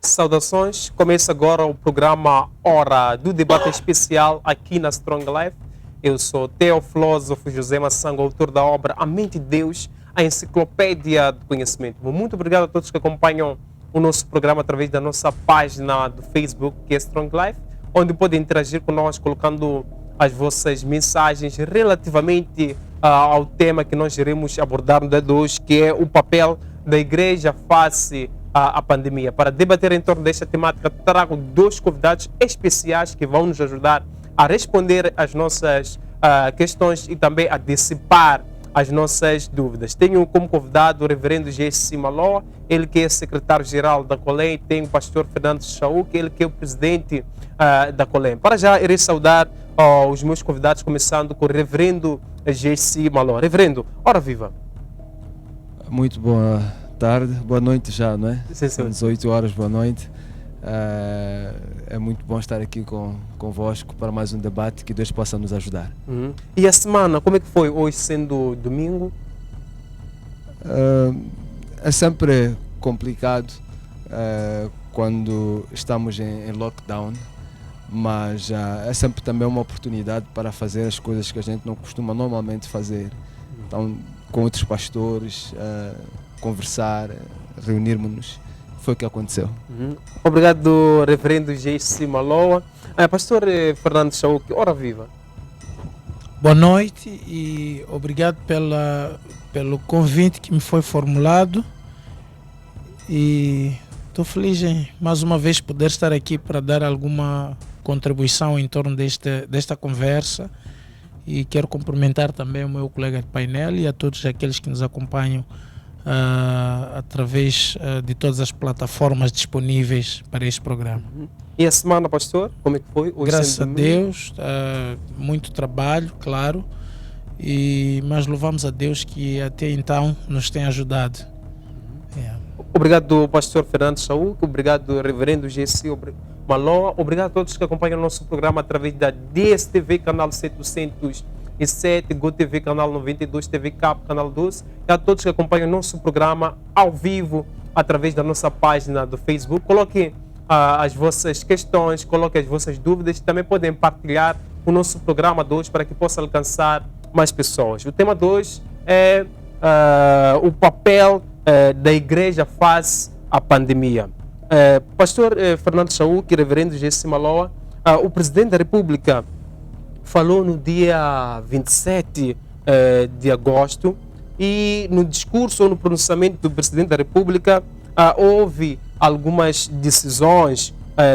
Saudações, começa agora o programa Hora do Debate Especial aqui na Strong Life. Eu sou Teofilósofo José Massango, autor da obra A Mente de Deus, a enciclopédia do conhecimento. Muito obrigado a todos que acompanham o nosso programa através da nossa página do Facebook, que é Strong Life, onde podem interagir conosco colocando as vossas mensagens relativamente ao tema que nós iremos abordar no dia de hoje, que é o papel da igreja face à pandemia. Para debater em torno desta temática, trago dois convidados especiais que vão nos ajudar a responder às nossas questões e também a dissipar as nossas dúvidas. Tenho como convidado o reverendo Jessi Maló, ele que é secretário-geral da Colém, tem o pastor Fernando Chauk, ele que é o presidente da Colém. Para já, irei saudar os meus convidados, começando com o reverendo Jessi Maló. Reverendo, ora viva. Muito boa tarde, boa noite já, não é? Sim, sim. São 18 horas, boa noite. É muito bom estar aqui convosco para mais um debate, que Deus possa nos ajudar. E a semana, como é que foi hoje, sendo domingo? É sempre complicado quando estamos em lockdown, mas é sempre também uma oportunidade para fazer as coisas que a gente não costuma normalmente fazer. Então, com outros pastores, conversar, reunirmos-nos. Foi o que aconteceu. Obrigado, reverendo Jessi Maló. Pastor Fernando Chauk, ora viva. Boa noite e obrigado pelo convite que me foi formulado. E estou feliz em mais uma vez poder estar aqui para dar alguma contribuição em torno desta conversa. E quero cumprimentar também o meu colega de painel e a todos aqueles que nos acompanham através de todas as plataformas disponíveis para este programa. E a semana, pastor, como é que foi? Hoje, graças a Deus, muito trabalho, claro, mas louvamos a Deus que até então nos tem ajudado. Obrigado, pastor Fernando Chauk, obrigado, reverendo Jessi Maló, obrigado a todos que acompanham o nosso programa através da DSTV, canal 707, GoTV, canal 92, TV Cap, canal 12, e a todos que acompanham o nosso programa ao vivo através da nossa página do Facebook. Coloquem as vossas questões, coloquem as vossas dúvidas, também podem partilhar o nosso programa de hoje para que possa alcançar mais pessoas. O tema de hoje é o papel da igreja face à pandemia. Pastor Fernando Chauk, reverendo Jessi Maló, o presidente da República falou no dia 27 de agosto e no discurso ou no pronunciamento do presidente da República houve algumas decisões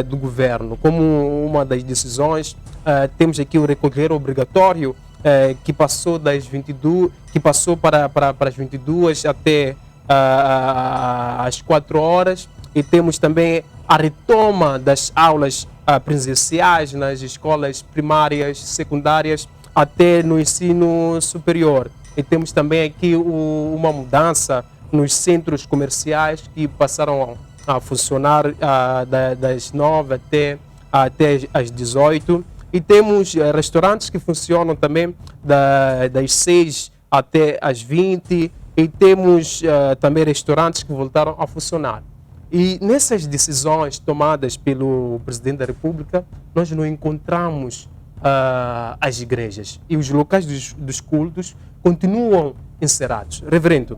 do governo. Como uma das decisões, temos aqui o recolher obrigatório que passou das 22, que passou para as 22 até às 4 horas, e temos também a retoma das aulas presenciais nas escolas primárias, secundárias, até no ensino superior. E temos também aqui uma mudança nos centros comerciais que passaram a funcionar das 9 até às 18. E temos restaurantes que funcionam também das 6 até às 20. E temos também restaurantes que voltaram a funcionar. E nessas decisões tomadas pelo presidente da República, nós não encontramos as igrejas. E os locais dos cultos continuam encerrados. Reverendo,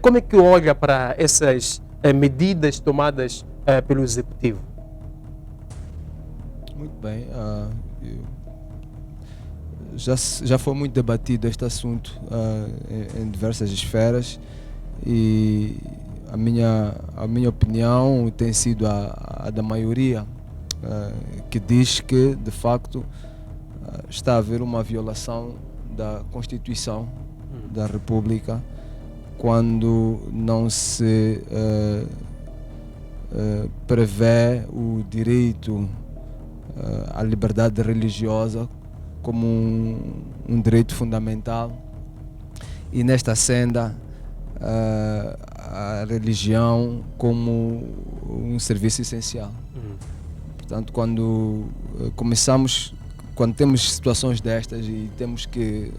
como é que olha para essas medidas tomadas pelo Executivo? Muito bem. Já foi muito debatido este assunto em diversas esferas, e a minha opinião tem sido a da maioria, que diz que, de facto, está a haver uma violação da Constituição da República quando não se prevê o direito à liberdade religiosa como um direito fundamental, e nesta senda a religião como um serviço essencial. Portanto, quando temos situações destas e temos que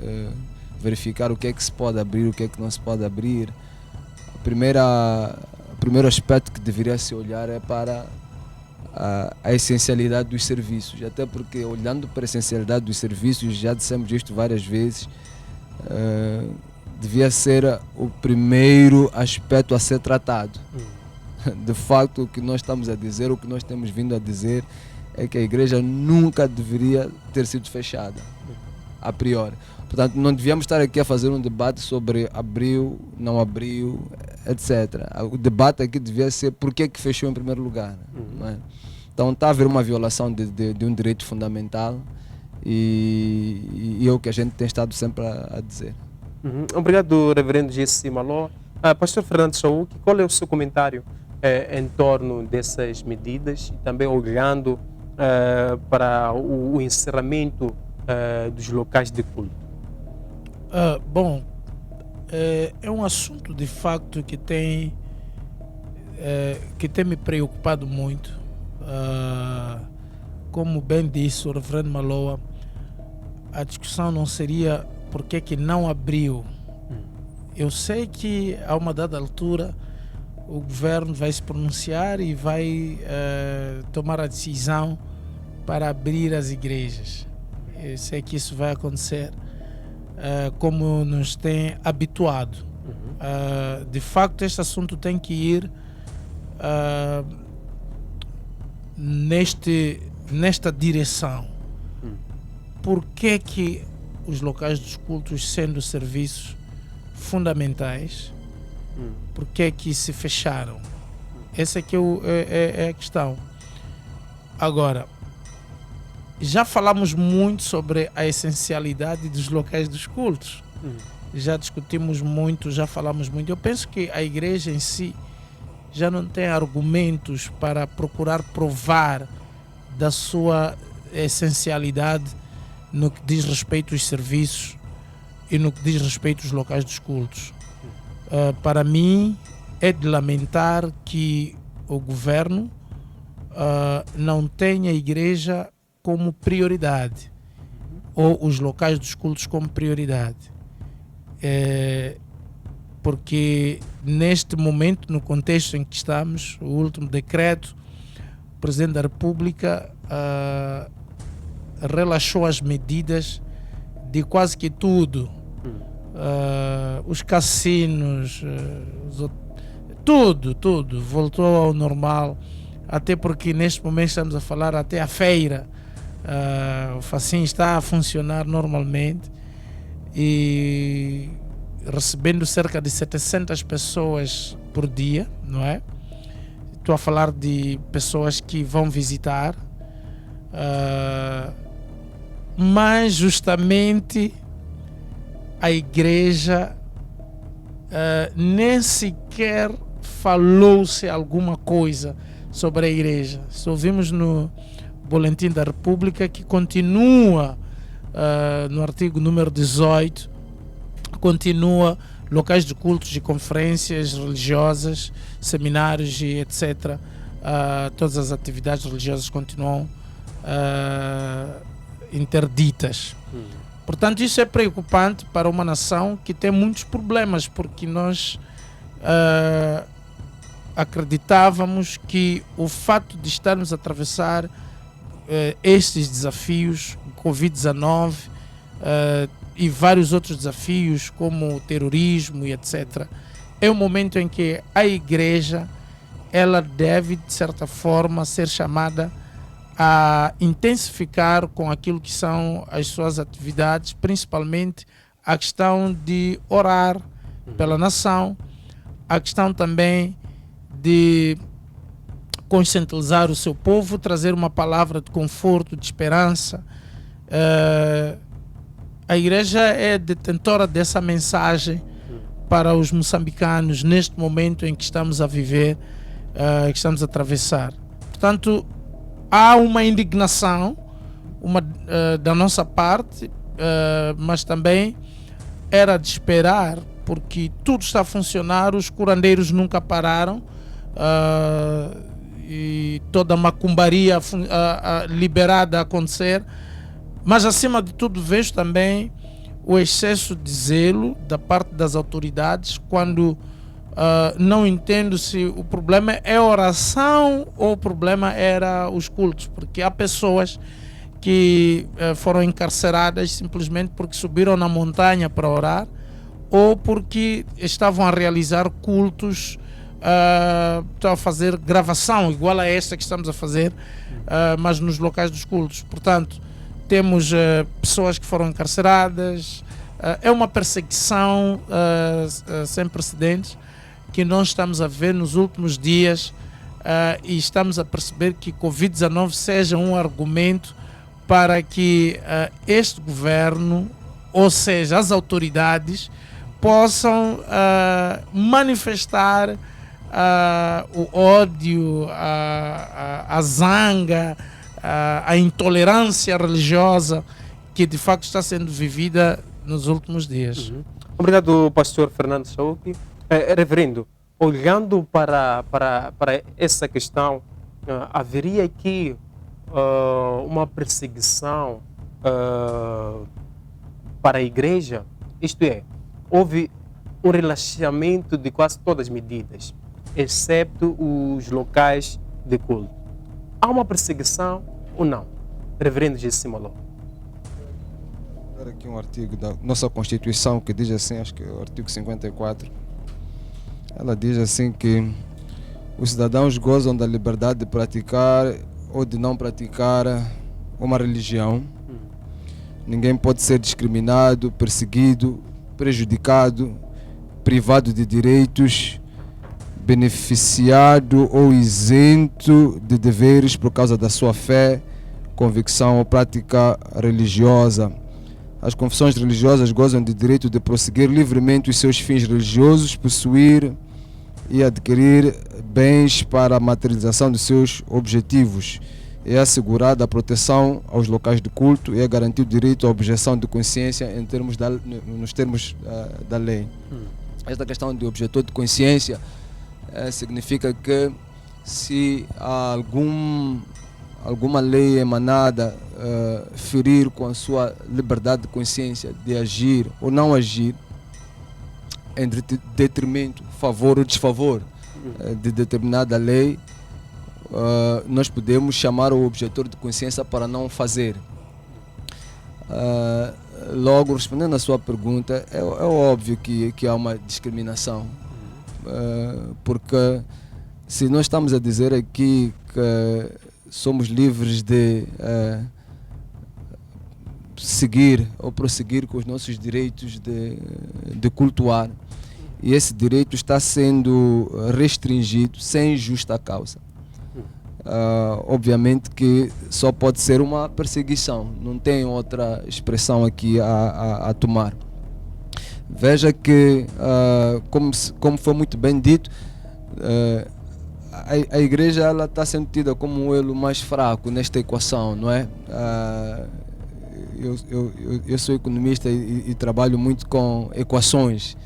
verificar o que é que se pode abrir, o que é que não se pode abrir, a primeira primeiro aspecto que deveria se olhar é para a essencialidade dos serviços, até porque olhando para a essencialidade dos serviços, já dissemos isto várias vezes, devia ser o primeiro aspecto a ser tratado. De facto, o que nós estamos a dizer, o que nós temos vindo a dizer é que a igreja nunca deveria ter sido fechada, a priori. Portanto, não devíamos estar aqui a fazer um debate sobre abriu, não abriu, etc. O debate aqui devia ser por que fechou em primeiro lugar. Não é? Então está a haver uma violação de um direito fundamental e é o que a gente tem estado sempre a dizer. Obrigado, reverendo Jessi Maló. Pastor Fernando Chauk, qual é o seu comentário em torno dessas medidas e também olhando para o encerramento dos locais de culto? Bom, é um assunto de facto que tem me preocupado muito. Como bem disse o reverendo Maloa, a discussão não seria por que não abriu. Eu sei que a uma dada altura o governo vai se pronunciar e vai tomar a decisão para abrir as igrejas. Eu sei que isso vai acontecer como nos tem habituado. De facto, este assunto tem que ir nesta direção. Por que os locais dos cultos, sendo serviços fundamentais, por que se fecharam? Essa é que é a questão. Agora, já falamos muito sobre a essencialidade dos locais dos cultos. Já discutimos muito, já falamos muito. Eu penso que a igreja em si já não tem argumentos para procurar provar da sua essencialidade no que diz respeito aos serviços e no que diz respeito aos locais dos cultos. Para mim, é de lamentar que o governo não tenha a igreja como prioridade ou os locais dos cultos como prioridade. Porque neste momento, no contexto em que estamos, o último decreto, o Presidente da República relaxou as medidas de quase que tudo. Os cassinos, tudo voltou ao normal, até porque neste momento estamos a falar até a feira. O Facim está a funcionar normalmente e recebendo cerca de 700 pessoas por dia, não é? Estou a falar de pessoas que vão visitar, mas justamente a igreja nem sequer falou-se alguma coisa sobre a igreja. Só vimos no Boletim da República que continua no artigo número 18, continua locais de cultos, de conferências religiosas, seminários e etc. Todas as atividades religiosas continuam interditas. Portanto, isso é preocupante para uma nação que tem muitos problemas, porque nós acreditávamos que o fato de estarmos a atravessar estes desafios, Covid-19 e vários outros desafios como o terrorismo e etc., é um momento em que a igreja ela deve, de certa forma, ser chamada a intensificar com aquilo que são as suas atividades, principalmente a questão de orar pela nação, a questão também de conscientizar o seu povo, trazer uma palavra de conforto, de esperança. A igreja é detentora dessa mensagem para os moçambicanos neste momento em que estamos a viver, que estamos a atravessar. Portanto, há uma indignação da nossa parte, mas também era de esperar, porque tudo está a funcionar, os curandeiros nunca pararam, e toda a macumbaria liberada a acontecer, mas acima de tudo vejo também o excesso de zelo da parte das autoridades quando não entendo se o problema é a oração ou o problema era os cultos, porque há pessoas que foram encarceradas simplesmente porque subiram na montanha para orar ou porque estavam a realizar cultos, estão a fazer gravação igual a esta que estamos a fazer, mas nos locais dos cultos. Portanto, temos pessoas que foram encarceradas. É uma perseguição sem precedentes que nós estamos a ver nos últimos dias, e estamos a perceber que Covid-19 seja um argumento para que este governo, ou seja, as autoridades, possam manifestar o ódio, a zanga, a intolerância religiosa que de facto está sendo vivida nos últimos dias. Obrigado, pastor Fernando Chauque. Reverendo, olhando para essa questão, haveria aqui uma perseguição para a igreja? Isto é, houve um relaxamento de quase todas as medidas, exceto os locais de culto. Há uma perseguição ou não? Reverendo Gessi Maló. Vou dar aqui um artigo da nossa Constituição que diz assim, acho que é o artigo 54. Ela diz assim que os cidadãos gozam da liberdade de praticar ou de não praticar uma religião. Ninguém pode ser discriminado, perseguido, prejudicado, privado de direitos, beneficiado ou isento de deveres por causa da sua fé, convicção ou prática religiosa. As confissões religiosas gozam de direito de prosseguir livremente os seus fins religiosos, possuir e adquirir bens para a materialização de seus objetivos. É assegurada a proteção aos locais de culto e é garantido o direito à objeção de consciência nos termos da lei. Esta questão de objetor de consciência significa que se há alguma lei emanada ferir com a sua liberdade de consciência de agir ou não agir em detrimento, favor ou desfavor de determinada lei, nós podemos chamar o objetor de consciência para não fazer. Logo, respondendo à sua pergunta, é óbvio que há uma discriminação, porque se nós estamos a dizer aqui que somos livres de seguir ou prosseguir com os nossos direitos de cultuar, e esse direito está sendo restringido sem justa causa, obviamente que só pode ser uma perseguição, não tem outra expressão aqui a tomar. Veja que, como foi muito bem dito, a igreja ela está sendo tida como um elo mais fraco nesta equação, não é? Eu sou economista e trabalho muito com equações,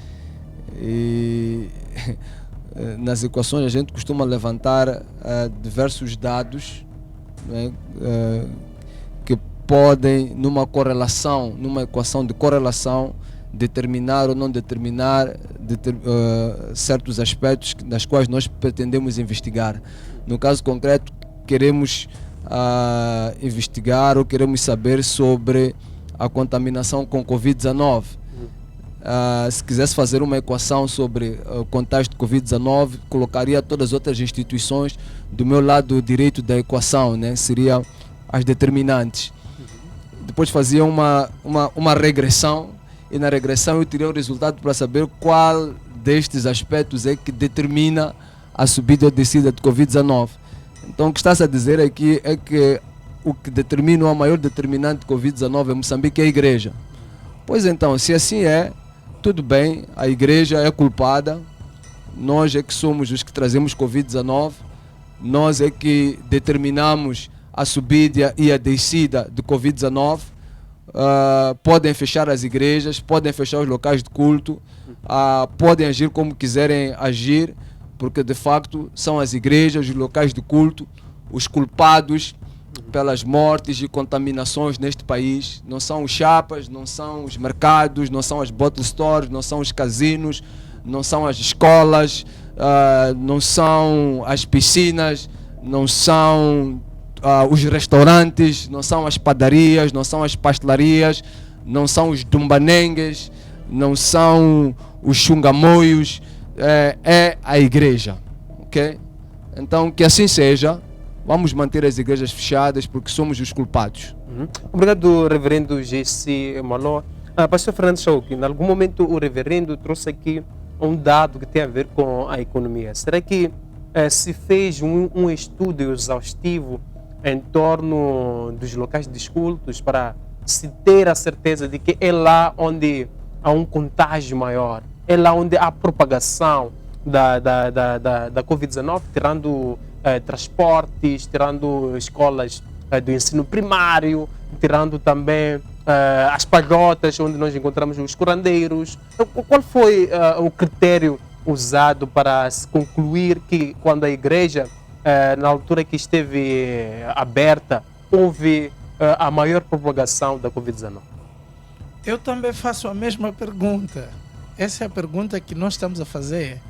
e nas equações a gente costuma levantar diversos dados, não é? Que podem, numa equação de correlação, determinar ou não determinar certos aspectos das quais nós pretendemos investigar. No caso concreto, queremos investigar ou queremos saber sobre a contaminação com Covid-19. Se quisesse fazer uma equação sobre o contágio de Covid-19, colocaria todas as outras instituições do meu lado direito da equação, né? Seriam as determinantes. Depois fazia uma regressão, e na regressão eu teria o resultado para saber qual destes aspectos é que determina a subida ou descida de Covid-19. Então o que está-se a dizer aqui é que o que determina, o maior determinante de Covid-19 em Moçambique é a igreja. Pois então, se assim é, tudo bem, a igreja é culpada, nós é que somos os que trazemos Covid-19, nós é que determinamos a subida e a descida de Covid-19. Podem fechar as igrejas, podem fechar os locais de culto, podem agir como quiserem agir, porque de facto são as igrejas, os locais de culto, os culpados pelas mortes e contaminações neste país. Não são os chapas, não são os mercados, não são as bottle stores, não são os casinos, não são as escolas, não são as piscinas, não são os restaurantes, não são as padarias, não são as pastelarias, não são os dumbanengues, não são os chungamoios, é a igreja, ok? Então que assim seja, vamos manter as igrejas fechadas porque somos os culpados. Obrigado, reverendo Jesse Maló. Pastor Fernando Chauque, em algum momento o reverendo trouxe aqui um dado que tem a ver com a economia. Será que se fez um estudo exaustivo em torno dos locais de cultos para se ter a certeza de que é lá onde há um contágio maior, é lá onde há propagação da Covid-19, tirando transportes, tirando escolas do ensino primário, tirando também as palhotas, onde nós encontramos os curandeiros. Qual foi o critério usado para se concluir que quando a igreja, na altura que esteve aberta, houve a maior propagação da Covid-19? Eu também faço a mesma pergunta. Essa é a pergunta que nós estamos a fazer,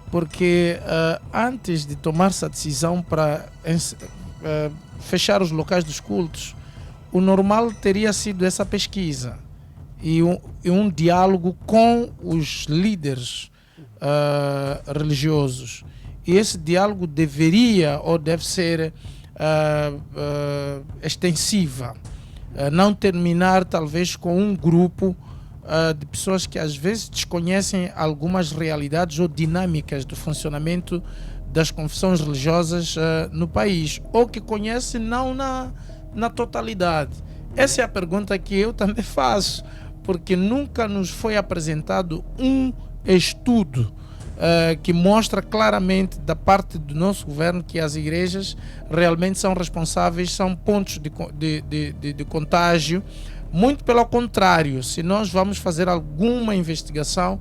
porque antes de tomar-se a decisão para fechar os locais dos cultos, o normal teria sido essa pesquisa e um diálogo com os líderes religiosos. E esse diálogo deveria ou deve ser extensiva, não terminar talvez com um grupo de pessoas que às vezes desconhecem algumas realidades ou dinâmicas do funcionamento das confissões religiosas no país, ou que conhecem não na totalidade. Essa é a pergunta que eu também faço, porque nunca nos foi apresentado um estudo que mostra claramente da parte do nosso governo que as igrejas realmente são responsáveis, são pontos de contágio. Muito pelo contrário, se nós vamos fazer alguma investigação,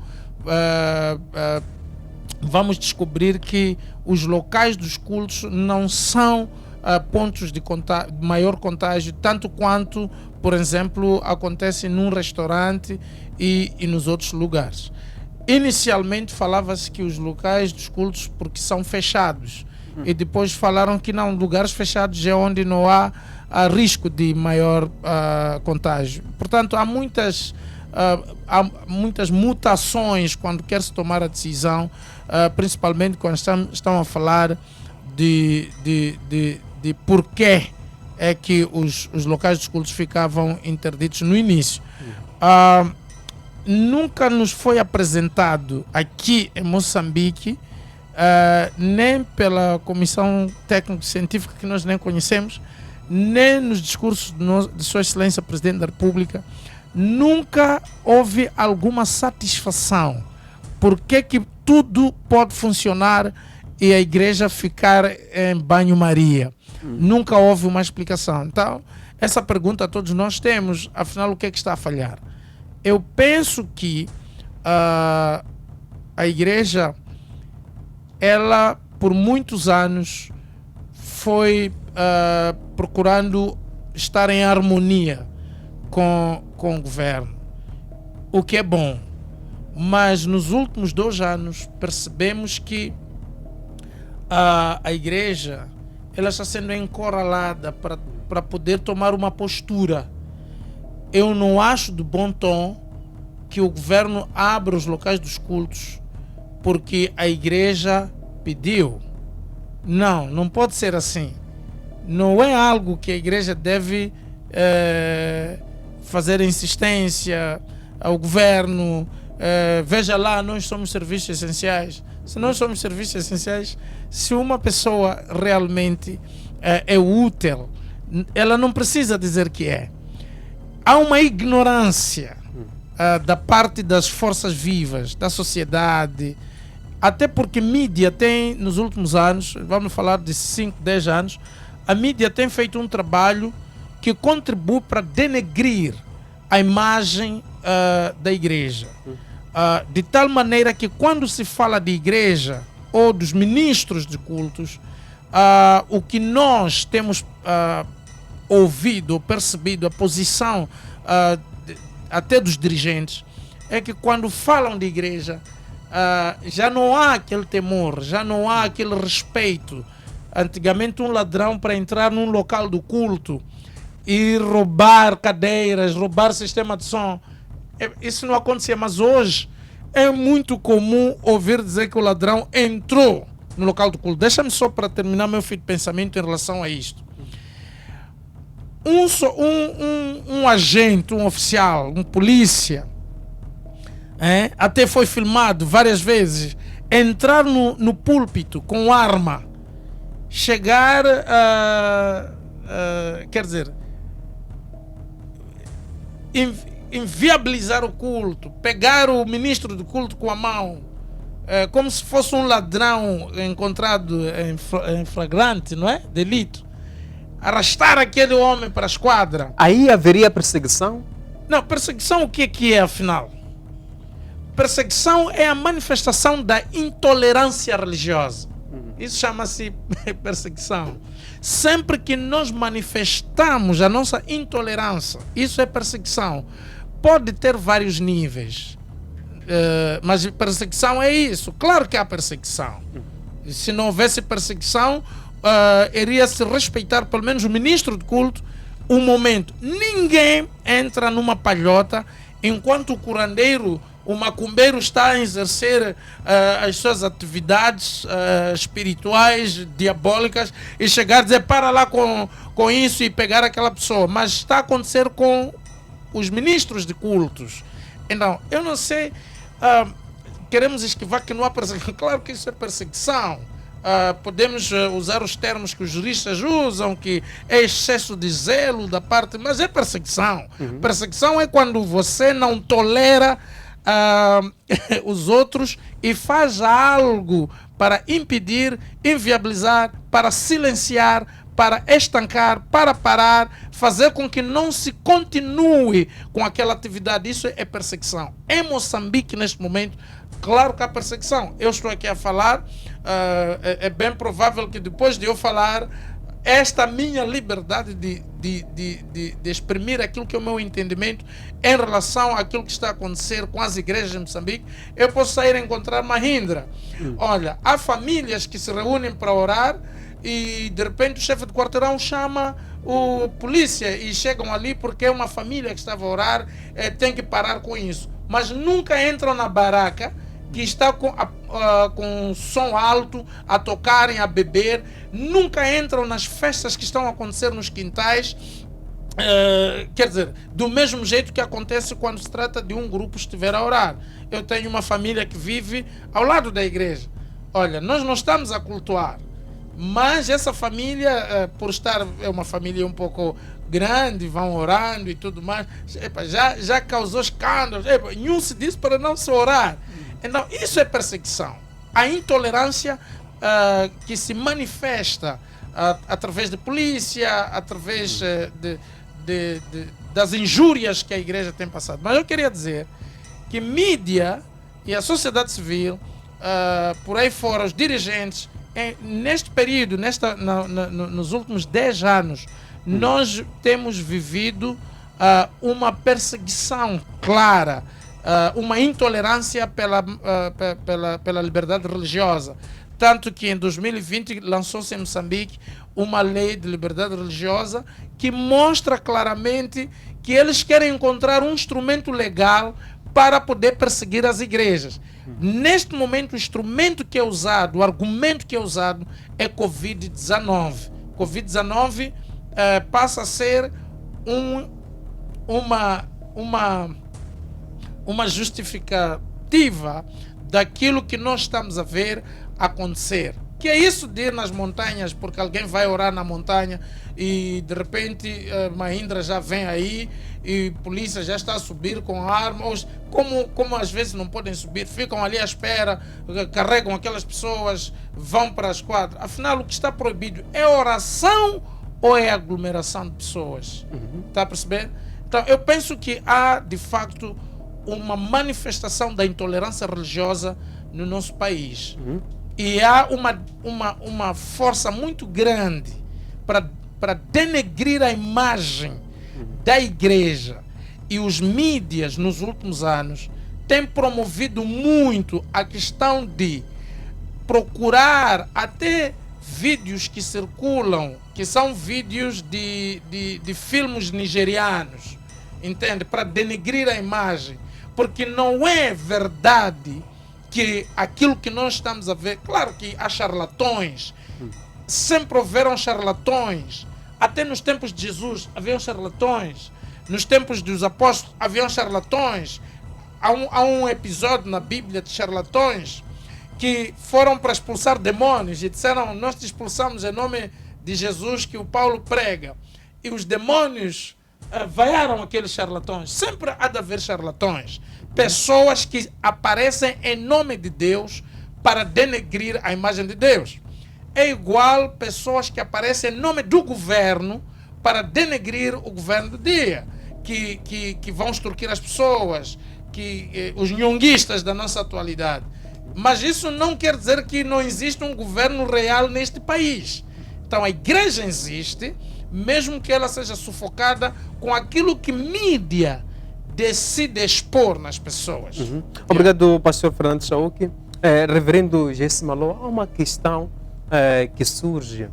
vamos descobrir que os locais dos cultos não são pontos de maior contágio, tanto quanto, por exemplo, acontece num restaurante e nos outros lugares. Inicialmente falava-se que os locais dos cultos porque são fechados, e depois falaram que não, lugares fechados é onde não há risco de maior contágio. Portanto, há muitas mutações quando quer se tomar a decisão, principalmente quando estão a falar de porquê é que os locais dos cultos ficavam interditos no início. Nunca nos foi apresentado aqui em Moçambique, nem pela Comissão Técnico-Científica, que nós nem conhecemos, nem nos discursos de Sua Excelência Presidente da República, nunca houve alguma satisfação. Por que tudo pode funcionar e a igreja ficar em banho-maria? Nunca houve uma explicação. Então, essa pergunta todos nós temos, afinal, o que é que está a falhar? Eu penso que a igreja, ela por muitos anos foi procurando estar em harmonia com o governo, o que é bom. Mas nos últimos 2 anos percebemos que a igreja, ela está sendo encurralada para poder tomar uma postura. Eu não acho de bom tom que o governo abra os locais dos cultos porque a igreja pediu. Não pode ser assim. Não é algo que a igreja deve fazer insistência ao governo. Veja lá, nós somos serviços essenciais. Se nós somos serviços essenciais, se uma pessoa realmente é útil, ela não precisa dizer que é. Há uma ignorância da parte das forças vivas, da sociedade, até porque mídia tem, nos últimos anos, vamos falar de 5, 10 anos, a mídia tem feito um trabalho que contribui para denegrir a imagem da igreja. De tal maneira que quando se fala de igreja ou dos ministros de cultos, o que nós temos ouvido ou percebido, a posição até dos dirigentes, é que quando falam de igreja, já não há aquele temor, já não há aquele respeito. Antigamente um ladrão para entrar num local do culto e roubar cadeiras, roubar sistema de som, isso não acontecia, mas hoje é muito comum ouvir dizer que o ladrão entrou no local do culto. Deixa-me só para terminar meu fio de pensamento em relação a isto. Um agente, um oficial, um polícia, até foi filmado várias vezes, entrar no púlpito com arma, chegar quer dizer, inviabilizar o culto, pegar o ministro do culto com a mão, como se fosse um ladrão encontrado em flagrante, não é? Delito. Arrastar aquele homem para a esquadra. Aí haveria perseguição? Não, perseguição o que é afinal? Perseguição é a manifestação da intolerância religiosa. Isso chama-se perseguição. Sempre que nós manifestamos a nossa intolerância, isso é perseguição. Pode ter vários níveis, mas perseguição é isso. Claro que há perseguição. Se não houvesse perseguição, iria se respeitar pelo menos o ministro de culto um momento. Ninguém entra numa palhota enquanto o curandeiro, o macumbeiro está a exercer as suas atividades espirituais, diabólicas, e chegar a dizer para lá com isso e pegar aquela pessoa. Mas está a acontecer com os ministros de cultos. Então, eu não sei, queremos esquivar que não há perseguição. Claro que isso é perseguição. Podemos usar os termos que os juristas usam, que é excesso de zelo da parte, mas é perseguição. Perseguição é quando você não tolera os outros e faz algo para impedir, inviabilizar, para silenciar, para estancar, para parar, fazer com que não se continue com aquela atividade. Isso é perseguição. Em Moçambique, neste momento, claro que há perseguição. Eu estou aqui a falar, é bem provável que depois de eu falar, esta minha liberdade de exprimir aquilo que é o meu entendimento em relação àquilo que está a acontecer com as igrejas em Moçambique, eu posso sair a encontrar Mahindra. Olha, há famílias que se reúnem para orar e de repente o chefe de quarteirão chama o polícia e chegam ali porque é uma família que estava a orar, tem que parar com isso. Mas nunca entram na baraca que está com som alto, a tocarem, a beber. Nunca entram nas festas que estão a acontecer nos quintais. Quer dizer, do mesmo jeito que acontece quando se trata de um grupo estiver a orar. Eu tenho uma família que vive ao lado da igreja. Olha, nós não estamos a cultuar, mas essa família, por estar, é uma família um pouco grande, vão orando e tudo mais, já causou escândalos. Nenhum se disse para não se orar. Então, isso é perseguição. A intolerância que se manifesta através de polícia, através das injúrias que a igreja tem passado. Mas eu queria dizer que mídia e a sociedade civil, por aí fora, os dirigentes, neste período, nos últimos 10 anos, nós temos vivido uma perseguição clara, uma intolerância pela liberdade religiosa. Tanto que em 2020 lançou-se em Moçambique uma lei de liberdade religiosa que mostra claramente que eles querem encontrar um instrumento legal para poder perseguir as igrejas. Neste momento, o instrumento que é usado, o argumento que é usado é Covid-19. Covid-19 passa a ser uma justificativa daquilo que nós estamos a ver acontecer. Que é isso de ir nas montanhas, porque alguém vai orar na montanha e de repente Mahindra já vem aí e a polícia já está a subir com armas. Como às vezes não podem subir, ficam ali à espera, carregam aquelas pessoas, vão para a esquadra. Afinal, o que está proibido é oração ou é aglomeração de pessoas? Está a perceber? Então, eu penso que há, de facto, uma manifestação da intolerância religiosa no nosso país. E há uma força muito grande para denegrir a imagem da igreja. E os mídias, nos últimos anos, tem promovido muito a questão de procurar até vídeos que circulam, que são vídeos de filmes nigerianos, entende? Para denegrir a imagem, porque não é verdade que aquilo que nós estamos a ver, claro que há charlatões, sempre houveram charlatões, até nos tempos de Jesus haviam charlatões, nos tempos dos apóstolos haviam charlatões. Há um episódio na Bíblia de charlatões que foram para expulsar demônios e disseram: nós te expulsamos em nome de Jesus que o Paulo prega. E os demônios vaiaram aqueles charlatões. Sempre há de haver charlatões. Pessoas que aparecem em nome de Deus para denegrir a imagem de Deus. É igual pessoas que aparecem em nome do governo para denegrir o governo do dia. Que vão extorquir as pessoas, os nhonguistas da nossa atualidade. Mas isso não quer dizer que não existe um governo real neste país. Então a igreja existe, mesmo que ela seja sufocada com aquilo que mídia decide expor nas pessoas. Obrigado, pastor Fernando Chauque. Reverendo Jesse Malô, há uma questão que surge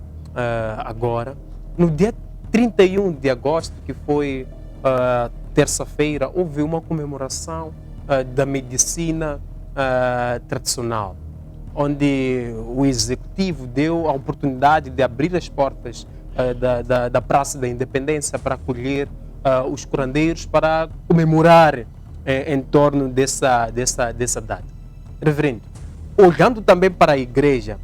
agora. No dia 31 de agosto, que foi terça-feira, houve uma comemoração da medicina tradicional, onde o executivo deu a oportunidade de abrir as portas da Praça da Independência para acolher os curandeiros para comemorar em torno dessa data. Reverendo, olhando também para a igreja,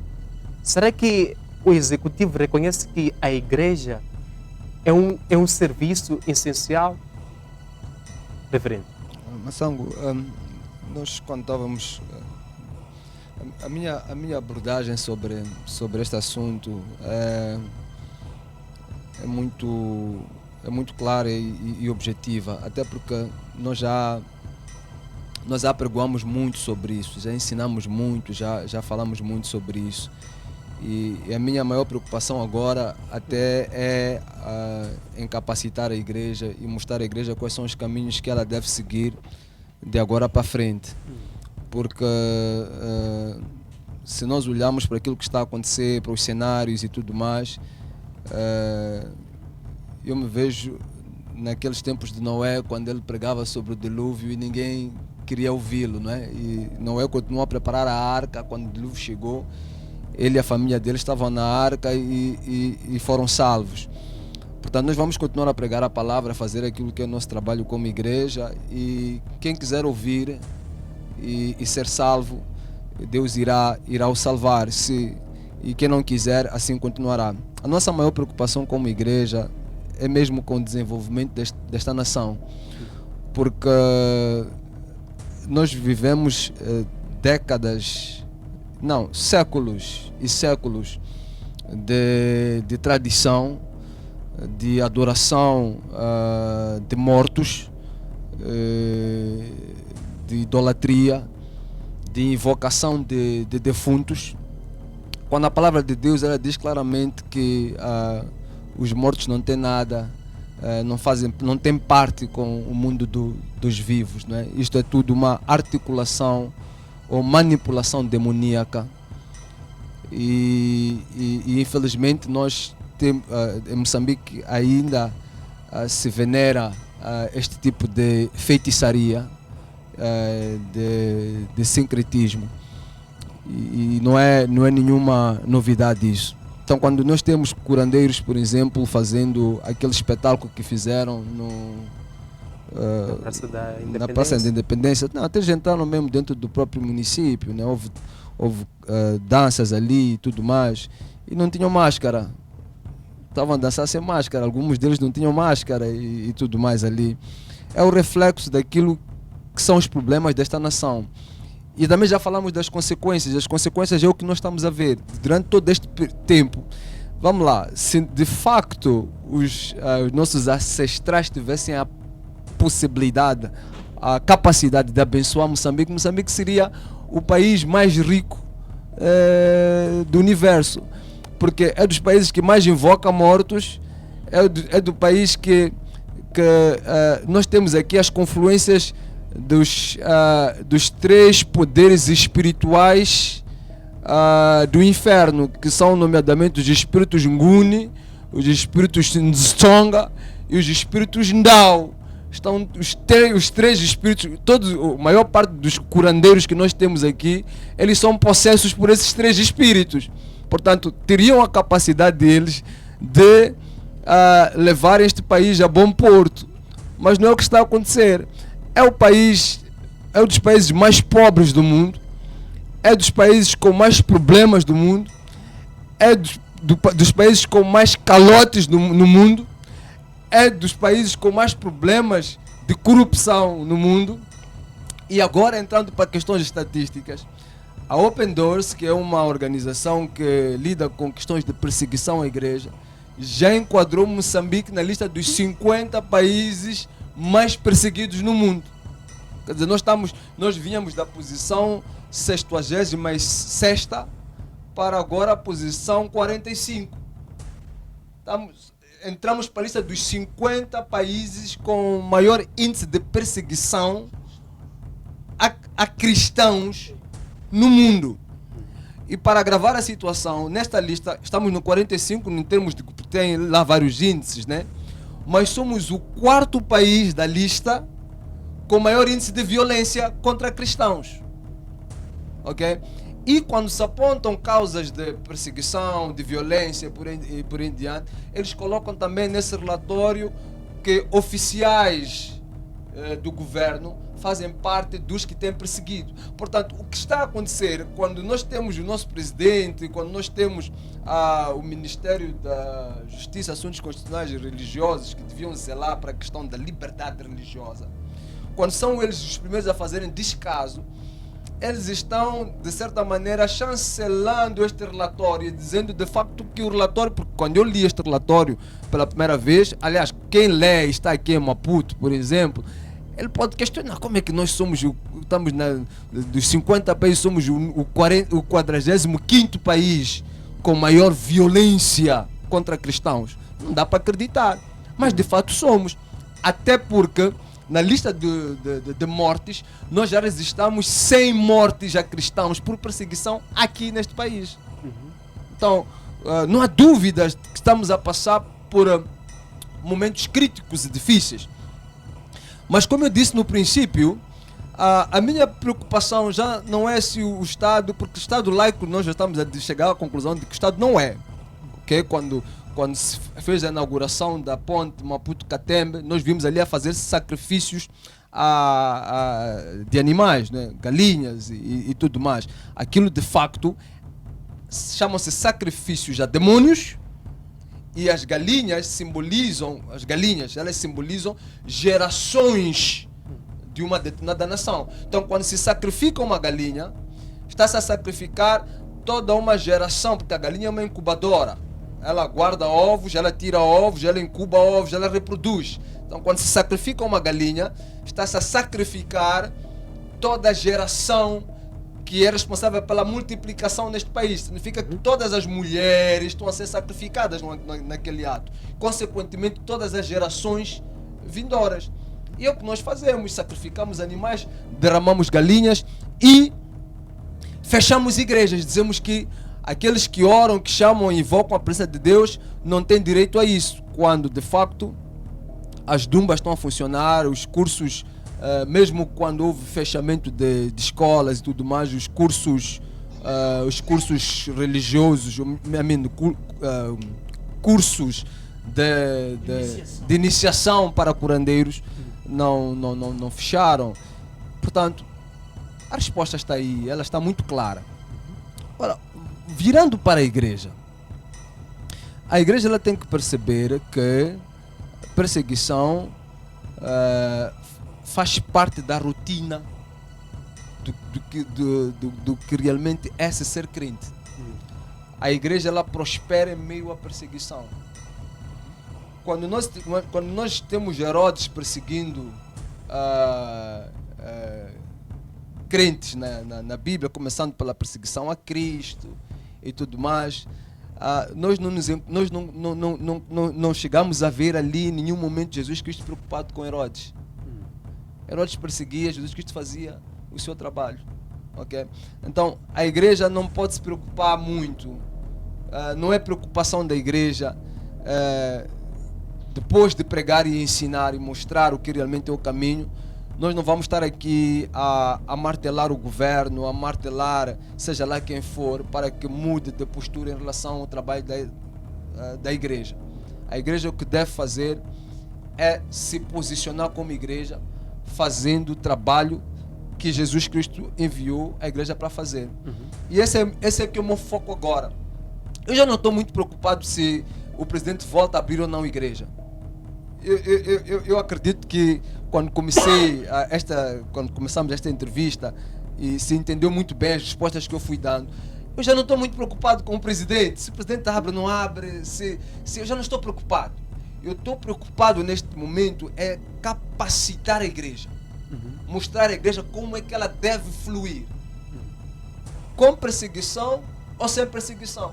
será que o executivo reconhece que a igreja é um serviço essencial? Reverendo. Massango, nós quando estávamos... A minha abordagem sobre este assunto é muito clara e objetiva, até porque nós já pregoamos muito sobre isso, já ensinamos muito, já falamos muito sobre isso. E a minha maior preocupação agora até é em capacitar a igreja e mostrar à igreja quais são os caminhos que ela deve seguir de agora para frente. Porque se nós olharmos para aquilo que está a acontecer, para os cenários e tudo mais, eu me vejo naqueles tempos de Noé, quando ele pregava sobre o dilúvio e ninguém queria ouvi-lo, não é? E Noé continuou a preparar a arca. Quando o dilúvio chegou, ele e a família dele estavam na arca e foram salvos. Portanto, nós vamos continuar a pregar a palavra, a fazer aquilo que é o nosso trabalho como igreja, e quem quiser ouvir e ser salvo, Deus irá o salvar, e quem não quiser, assim continuará. A nossa maior preocupação como igreja é mesmo com o desenvolvimento desta nação, porque nós vivemos séculos e séculos de tradição, de adoração de mortos, de idolatria, de invocação de defuntos, quando a palavra de Deus ela diz claramente que os mortos não têm nada, não têm parte com o mundo dos vivos, não é? Isto é tudo uma articulação ou manipulação demoníaca, e infelizmente nós temos, em Moçambique ainda se venera este tipo de feitiçaria, de sincretismo, e não é nenhuma novidade isso. Então, quando nós temos curandeiros, por exemplo, fazendo aquele espetáculo que fizeram na Praça da Independência, até já entraram mesmo dentro do próprio município, né? Houve danças ali e tudo mais, e não tinham máscara, estavam a dançar sem máscara, alguns deles não tinham máscara e tudo mais ali. É o reflexo daquilo que são os problemas desta nação. E também já falamos das consequências. As consequências é o que nós estamos a ver durante todo este tempo. Vamos lá, se de facto os nossos ancestrais tivessem a possibilidade, a capacidade de abençoar Moçambique, Moçambique seria o país mais rico do universo, porque é dos países que mais invoca mortos, é do país que nós temos aqui as confluências dos três poderes espirituais do inferno, que são nomeadamente os espíritos Nguni, os espíritos Nzonga e os espíritos Ndao. Estão os três espíritos, a maior parte dos curandeiros que nós temos aqui, eles são possessos por esses três espíritos. Portanto, teriam a capacidade deles de levar este país a bom porto. Mas não é o que está a acontecer. É um dos países mais pobres do mundo, é dos países com mais problemas do mundo, é dos países com mais calotes no mundo, é dos países com mais problemas de corrupção no mundo. E agora, entrando para questões estatísticas, a Open Doors, que é uma organização que lida com questões de perseguição à igreja, já enquadrou Moçambique na lista dos 50 países mais perseguidos no mundo. Quer dizer, nós vínhamos da posição 66ª para agora a posição 45. Entramos para a lista dos 50 países com maior índice de perseguição a cristãos no mundo. E para agravar a situação, nesta lista, estamos no 45, em termos de que tem lá vários índices, né? Mas somos o 4º país da lista com maior índice de violência contra cristãos. Ok? E quando se apontam causas de perseguição, de violência e por aí em diante, eles colocam também nesse relatório que oficiais do governo fazem parte dos que têm perseguido. Portanto, o que está a acontecer quando nós temos o nosso presidente, quando nós temos o Ministério da Justiça, Assuntos Constitucionais e Religiosos, que deviam zelar para a questão da liberdade religiosa, quando são eles os primeiros a fazerem descaso, eles estão, de certa maneira, chancelando este relatório, dizendo de facto que o relatório, porque quando eu li este relatório pela primeira vez, aliás, quem lê está aqui em Maputo, por exemplo, ele pode questionar como é que nós somos, estamos dos 50 países, somos o 45º país com maior violência contra cristãos. Não dá para acreditar, mas de fato somos. Até porque na lista de mortes, nós já registramos 100 mortes a cristãos por perseguição aqui neste país. Então, não há dúvidas que estamos a passar por momentos críticos e difíceis. Mas como eu disse no princípio, a minha preocupação já não é se o Estado, porque o Estado laico nós já estamos a chegar à conclusão de que o Estado não é. Okay? Quando se fez a inauguração da ponte Maputo-Catembe, nós vimos ali a fazer sacrifícios de animais, né? Galinhas e tudo mais. Aquilo de facto chamam-se sacrifícios a demônios. E as galinhas elas simbolizam gerações de uma determinada nação. Então, quando se sacrifica uma galinha, está-se a sacrificar toda uma geração, porque a galinha é uma incubadora. Ela guarda ovos, ela tira ovos, ela incuba ovos, ela reproduz. Então, quando se sacrifica uma galinha, está-se a sacrificar toda a geração que é responsável pela multiplicação neste país. Significa que todas as mulheres estão a ser sacrificadas naquele ato. Consequentemente, todas as gerações vindouras. E é o que nós fazemos. Sacrificamos animais, derramamos galinhas e fechamos igrejas. Dizemos que aqueles que oram, que chamam e invocam a presença de Deus não têm direito a isso. Quando, de facto, as dumbas estão a funcionar, os cursos... mesmo quando houve fechamento de escolas e tudo mais, os cursos religiosos, cursos de iniciação para curandeiros não fecharam. Portanto, a resposta está aí, ela está muito clara. Agora, virando para a igreja ela tem que perceber que a perseguição faz parte da rotina do que realmente é ser crente. A igreja ela prospera em meio à perseguição. Quando nós temos Herodes perseguindo crentes na Bíblia, começando pela perseguição a Cristo e tudo mais, nós não chegamos a ver ali em nenhum momento Jesus Cristo preocupado com Herodes. Herodes perseguia, Jesus Cristo fazia o seu trabalho. Okay? Então, a igreja não pode se preocupar muito. Não é preocupação da igreja depois de pregar e ensinar e mostrar o que realmente é o caminho. Nós não vamos estar aqui a martelar o governo, a martelar seja lá quem for, para que mude de postura em relação ao trabalho da igreja. A igreja o que deve fazer é se posicionar como igreja, fazendo o trabalho que Jesus Cristo enviou a igreja para fazer. E esse é que é o meu foco agora. Eu já não estou muito preocupado se o presidente volta a abrir ou não a igreja. Eu acredito que quando começamos esta entrevista e se entendeu muito bem as respostas que eu fui dando, eu já não estou muito preocupado com o presidente. Se o presidente abre ou não abre, eu já não estou preocupado. Eu estou preocupado neste momento é capacitar a igreja. Mostrar à igreja como é que ela deve fluir. Com perseguição ou sem perseguição.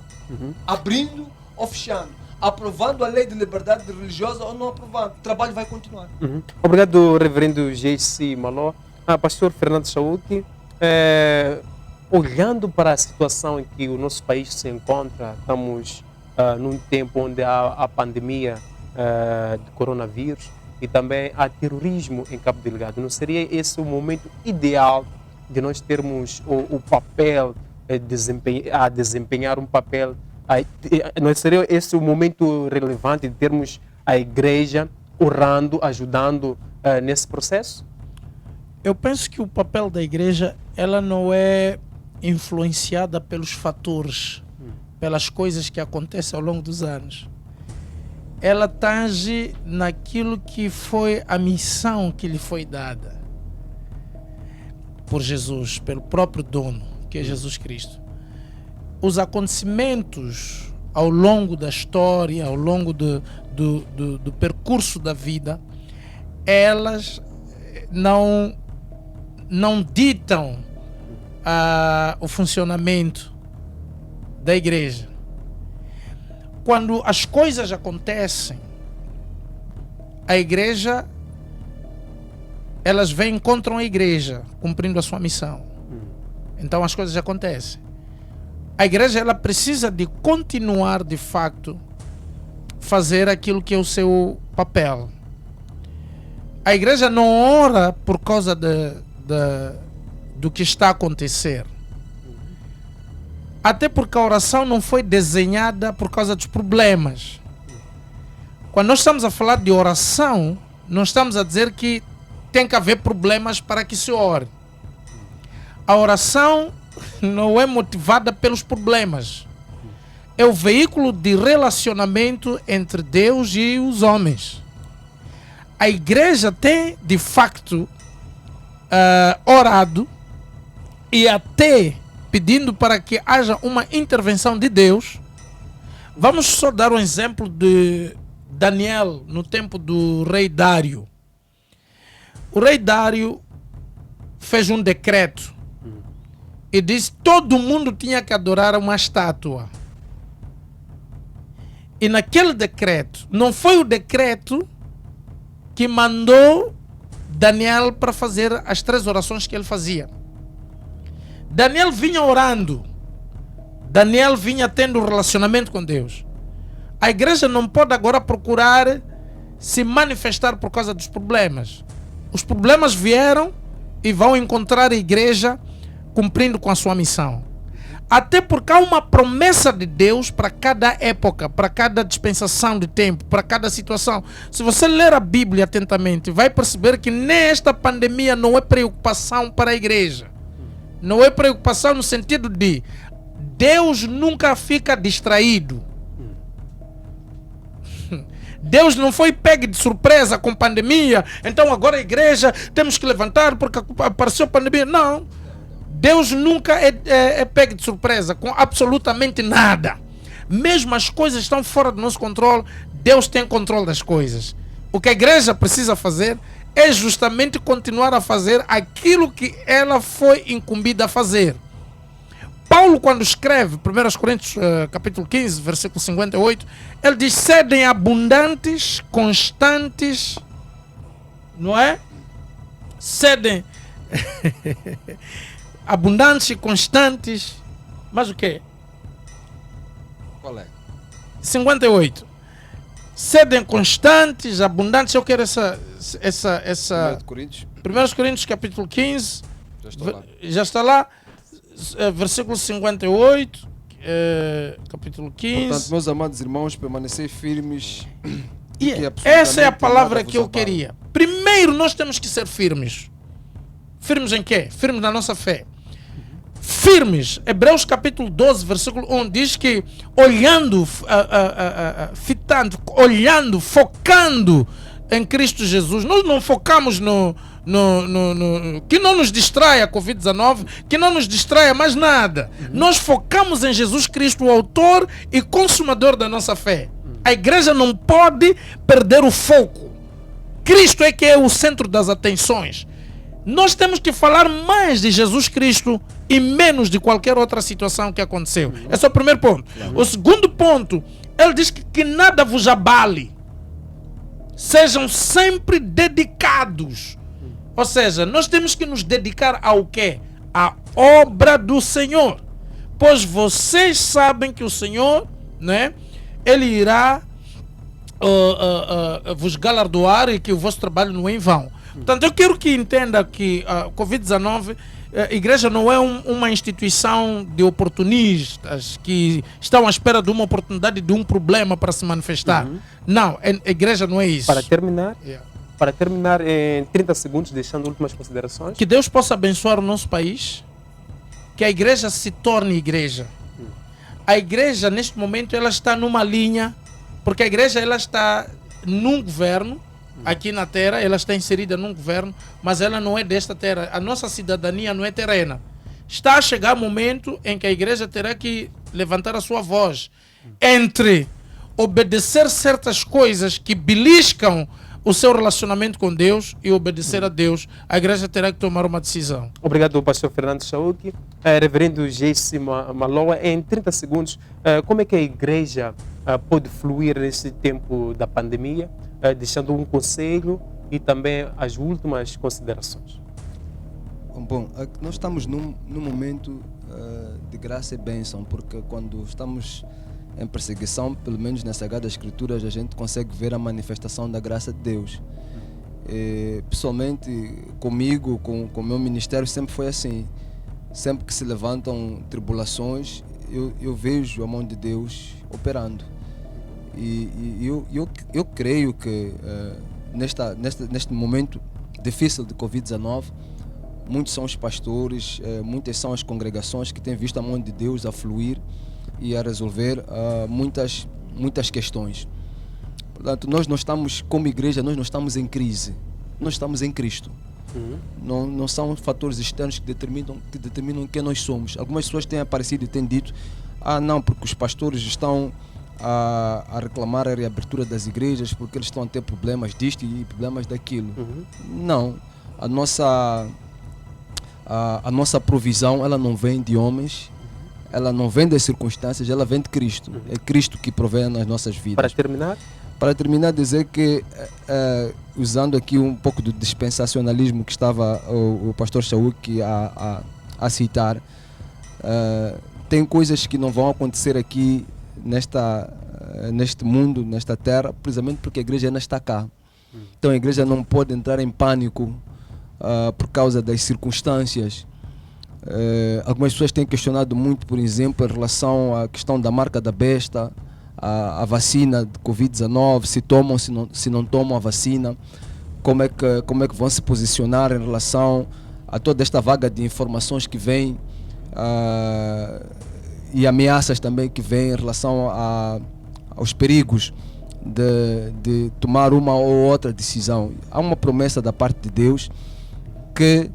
Abrindo ou fechando. Aprovando a lei de liberdade religiosa ou não aprovando. O trabalho vai continuar. Obrigado, reverendo J.C. Maló. Pastor Fernando Chauque, olhando para a situação em que o nosso país se encontra, estamos num tempo onde há a pandemia de coronavírus e também há terrorismo em Cabo Delgado. Não seria esse o momento ideal de nós termos o papel a desempenhar um papel? Não seria esse o momento relevante de termos a igreja orando, ajudando nesse processo? Eu penso que o papel da igreja, ela não é influenciada pelos fatores, pelas coisas que acontecem ao longo dos anos. Ela tange naquilo que foi a missão que lhe foi dada por Jesus, pelo próprio dono, que é Jesus Cristo. Os acontecimentos ao longo da história, ao longo do percurso da vida, elas não ditam o funcionamento da igreja. Quando as coisas acontecem, a igreja, elas vêm e encontram a igreja cumprindo a sua missão. Então as coisas acontecem. A igreja, ela precisa de continuar, de facto, fazer aquilo que é o seu papel. A igreja não ora por causa do que está a acontecer. Até porque a oração não foi desenhada por causa dos problemas. Quando nós estamos a falar de oração, não estamos a dizer que tem que haver problemas para que se ore. A oração não é motivada pelos problemas. É o veículo de relacionamento entre Deus e os homens. A igreja tem, de facto, orado e até pedindo para que haja uma intervenção de Deus. Vamos só dar um exemplo de Daniel no tempo do rei Dário. O rei Dário fez um decreto e disse que todo mundo tinha que adorar uma estátua. E naquele decreto, não foi o decreto que mandou Daniel para fazer as 3 orações que ele fazia. Daniel vinha orando. Daniel vinha tendo um relacionamento com Deus. A igreja não pode agora procurar se manifestar por causa dos problemas. Os problemas vieram e vão encontrar a igreja cumprindo com a sua missão. Até porque há uma promessa de Deus para cada época, para cada dispensação de tempo, para cada situação. Se você ler a Bíblia atentamente, vai perceber que nesta pandemia não é preocupação para a igreja. Não é preocupação no sentido de Deus nunca fica distraído. Deus não foi pego de surpresa com pandemia, então agora a igreja temos que levantar porque apareceu a pandemia. Não. Deus nunca é pego de surpresa com absolutamente nada. Mesmo as coisas estão fora do nosso controle, Deus tem controle das coisas. O que a igreja precisa fazer é justamente continuar a fazer aquilo que ela foi incumbida a fazer. Paulo, quando escreve 1 Coríntios capítulo 15, versículo 58, ele diz: sedem abundantes, constantes, não é? cedem abundantes e constantes. Mas o quê? Qual é? 58. Cedem constantes, abundantes. Eu quero essa 1 Coríntios, 1 Coríntios capítulo 15. já estou lá. Já está lá. Versículo 58. Capítulo 15. Portanto, meus amados irmãos, permanecei firmes. E que essa é a absolutamente palavra nada que vos eu abale. queria. Primeiro nós temos que ser firmes. Firmes em quê? Firmes na nossa fé. Firmes. Hebreus capítulo 12, versículo 1 diz que olhando, olhando, focando em Cristo Jesus. Nós não focamos que não nos distraia a Covid-19, que não nos distraia mais nada. Nós focamos em Jesus Cristo, o autor e consumador da nossa fé. A igreja não pode perder o foco. Cristo é que é o centro das atenções. Nós temos que falar mais de Jesus Cristo e menos de qualquer outra situação que aconteceu. Esse é o primeiro ponto. O segundo ponto, ele diz que nada vos abale. Sejam sempre dedicados. Ou seja, nós temos que nos dedicar ao quê? À obra do Senhor. Pois vocês sabem que o Senhor, né, ele irá vos galardoar e que o vosso trabalho não é em vão. Portanto, eu quero que entenda que a Covid-19, a igreja não é uma instituição de oportunistas que estão à espera de uma oportunidade, de um problema para se manifestar. Não, a igreja não é isso. Para terminar em 30 segundos, deixando últimas considerações. Que Deus possa abençoar o nosso país, que a igreja se torne igreja. A igreja, neste momento, ela está numa linha, porque a igreja ela está num governo, aqui na terra, ela está inserida num governo, mas ela não é desta terra. A nossa cidadania não é terrena. Está a chegar o momento em que a igreja terá que levantar a sua voz entre obedecer certas coisas que beliscam o seu relacionamento com Deus e obedecer a Deus. A igreja terá que tomar uma decisão. Obrigado, pastor Fernando Chauque. Reverendo Jesse Maloa, em 30 segundos, como é que a igreja pode fluir nesse tempo da pandemia, deixando um conselho e também as últimas considerações? Bom, nós estamos num momento de graça e bênção, porque quando estamos em perseguição, pelo menos nas Sagradas Escrituras, a gente consegue ver a manifestação da graça de Deus. Pessoalmente, comigo, com o meu ministério, sempre foi assim. Sempre que se levantam tribulações, eu vejo a mão de Deus operando. E eu creio que neste momento difícil de Covid-19, muitos são os pastores, muitas são as congregações que têm visto a mão de Deus a fluir e a resolver muitas questões. Portanto, nós não estamos, como igreja, nós não estamos em crise, nós estamos em Cristo. Não são fatores externos que determinam quem nós somos. Algumas pessoas têm aparecido e têm dito: não, porque os pastores estão a reclamar a reabertura das igrejas porque eles estão a ter problemas disto e problemas daquilo. Não, a nossa provisão, ela não vem de homens, ela não vem das circunstâncias, ela vem de Cristo. É Cristo que provém nas nossas vidas. Para terminar, dizer que, usando aqui um pouco do dispensacionalismo que estava o pastor Chauque a citar, tem coisas que não vão acontecer aqui neste mundo, nesta terra, precisamente porque a igreja ainda está cá. Então a igreja não pode entrar em pânico por causa das circunstâncias. Algumas pessoas têm questionado muito, por exemplo, em relação à questão da marca da besta, a vacina de Covid-19, se tomam, se não tomam a vacina, como é que vão se posicionar em relação a toda esta vaga de informações que vem e ameaças também que vêm em relação aos perigos de tomar uma ou outra decisão. Há uma promessa da parte de Deus que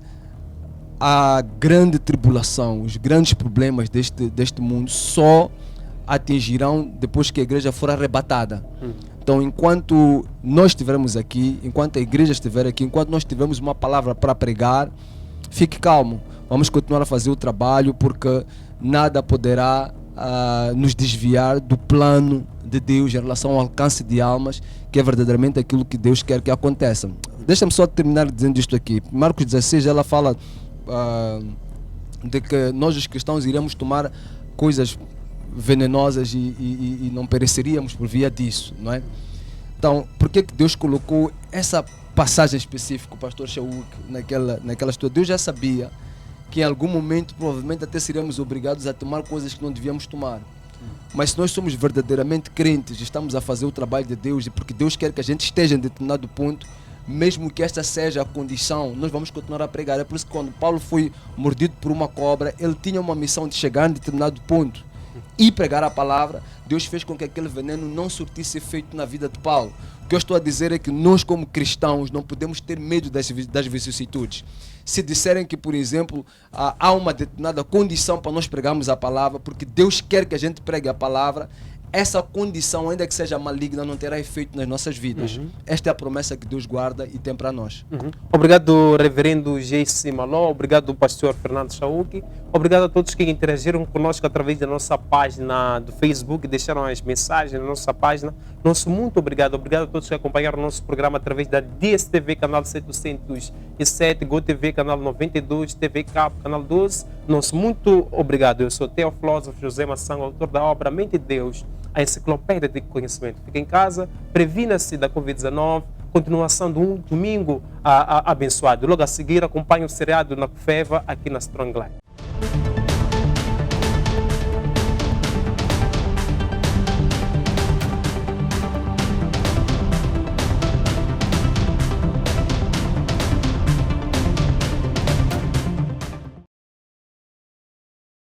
a grande tribulação, os grandes problemas deste mundo só atingirão depois que a igreja for arrebatada. Então, enquanto nós estivermos aqui, enquanto a igreja estiver aqui, enquanto nós tivermos uma palavra para pregar, fique calmo. Vamos continuar a fazer o trabalho, porque nada poderá nos desviar do plano de Deus em relação ao alcance de almas, que é verdadeiramente aquilo que Deus quer que aconteça. Deixa-me só terminar dizendo isto aqui. Marcos 16, ela fala de que nós os cristãos iremos tomar coisas venenosas e não pereceríamos por via disso, não é? Então, por que Deus colocou essa passagem específica, o pastor Shauk, naquela história? Deus já sabia que em algum momento provavelmente até seremos obrigados a tomar coisas que não devíamos tomar. Mas se nós somos verdadeiramente crentes, estamos a fazer o trabalho de Deus, e porque Deus quer que a gente esteja em determinado ponto, mesmo que esta seja a condição, nós vamos continuar a pregar. É por isso que quando Paulo foi mordido por uma cobra, ele tinha uma missão de chegar em determinado ponto e pregar a palavra. Deus fez com que aquele veneno não surtisse efeito na vida de Paulo. O que eu estou a dizer é que nós, como cristãos, não podemos ter medo das vicissitudes. Se disserem que, por exemplo, há uma determinada condição para nós pregarmos a palavra, porque Deus quer que a gente pregue a palavra, essa condição, ainda que seja maligna, não terá efeito nas nossas vidas. Esta é a promessa que Deus guarda e tem para nós. Obrigado, reverendo J.C. Maló. Obrigado, pastor Fernando Shauk. Obrigado a todos que interagiram conosco através da nossa página do Facebook, deixaram as mensagens na nossa página. Nosso muito obrigado. Obrigado a todos que acompanharam o nosso programa através da DSTV, canal 707, GoTV, canal 92, TV Cabo, canal 12. Nosso muito obrigado. Eu sou o filósofo José Maçã, autor da obra Mente de Deus, a enciclopédia de conhecimento. Fique em casa, previna-se da Covid-19, continuação de um domingo abençoado. Logo a seguir, acompanhe o seriado na FEVA aqui na Strong Line.